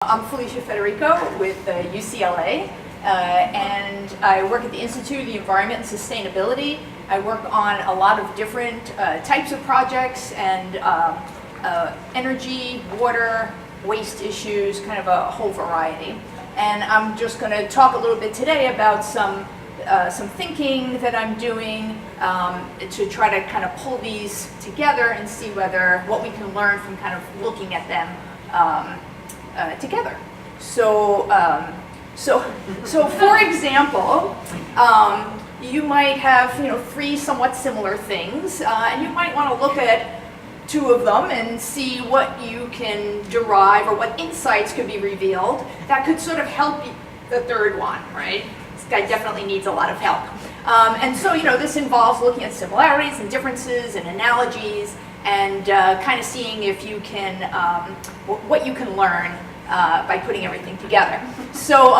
I'm Felicia Federico with UCLA, and I work at the Institute of the Environment and Sustainability. I work on a lot of different types of projects and energy, water, waste issues, kind of a whole variety. And I'm just going to talk a little bit today about some thinking that I'm doing to try to kind of pull these together and see what we can learn from kind of looking at them together. So for example, you might have three somewhat similar things, and you might want to look at two of them and see what you can derive or what insights could be revealed that could sort of help the third one, right? This guy definitely needs a lot of help. And so this involves looking at similarities and differences and analogies and kind of seeing if you can, what you can learn by putting everything together. So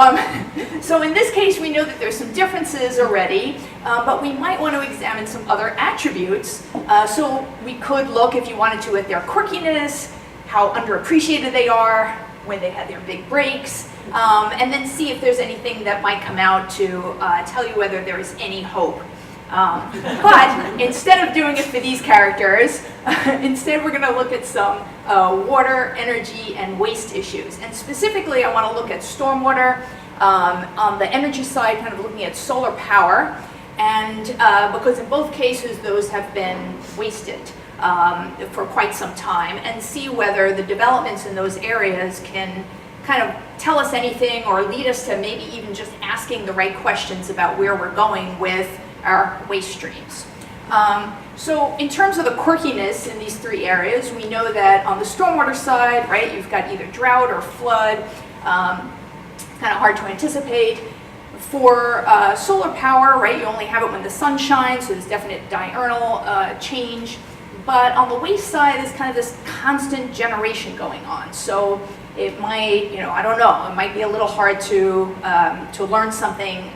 in this case, we know that there's some differences already, but we might want to examine some other attributes. So we could look, if you wanted to, at their quirkiness, how underappreciated they are, when they had their big breaks, and then see if there's anything that might come out to tell you whether there is any hope. But instead of doing it for these characters, instead we're going to look at some water, energy, and waste issues. And specifically, I want to look at stormwater, on the energy side, kind of looking at solar power, and because in both cases those have been wasted for quite some time, and see whether the developments in those areas can kind of tell us anything or lead us to maybe even just asking the right questions about where we're going with our waste streams. So in terms of the quirkiness in these three areas, we know that on the stormwater side, right, you've got either drought or flood, kind of hard to anticipate. For solar power, right, you only have it when the sun shines, so there's definite diurnal change. But on the waste side, there's kind of this constant generation going on. So it might, I don't know, it might be a little hard to learn something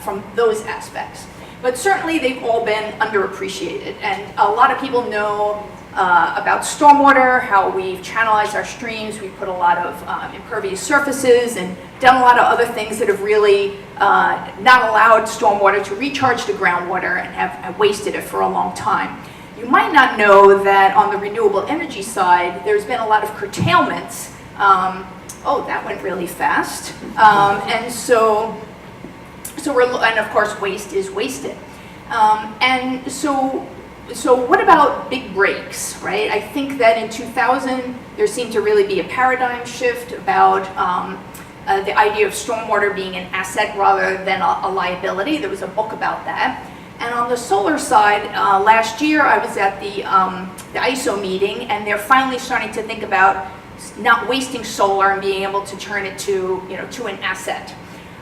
from those aspects. But certainly they've all been underappreciated, and a lot of people know about stormwater, how we've channelized our streams, we've put a lot of impervious surfaces and done a lot of other things that have really not allowed stormwater to recharge the groundwater and have wasted it for a long time. You might not know that on the renewable energy side, there's been a lot of curtailments. Oh, that went really fast. And of course, waste is wasted. And so what about big breaks, right? I think that in 2000, there seemed to really be a paradigm shift about the idea of stormwater being an asset rather than a liability. There was a book about that. And on the solar side, last year I was at the ISO meeting, and they're finally starting to think about not wasting solar and being able to turn it to an asset.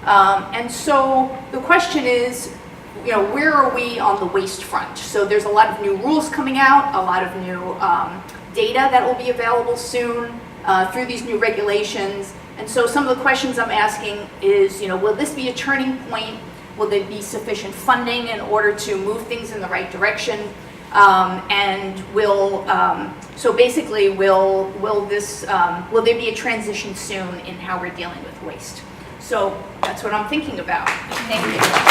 And so the question is, where are we on the waste front? So there's a lot of new rules coming out, a lot of new data that will be available soon through these new regulations. And so some of the questions I'm asking is, will this be a turning point? Will there be sufficient funding in order to move things in the right direction? And will there be a transition soon in how we're dealing with waste? So that's what I'm thinking about. Thank you.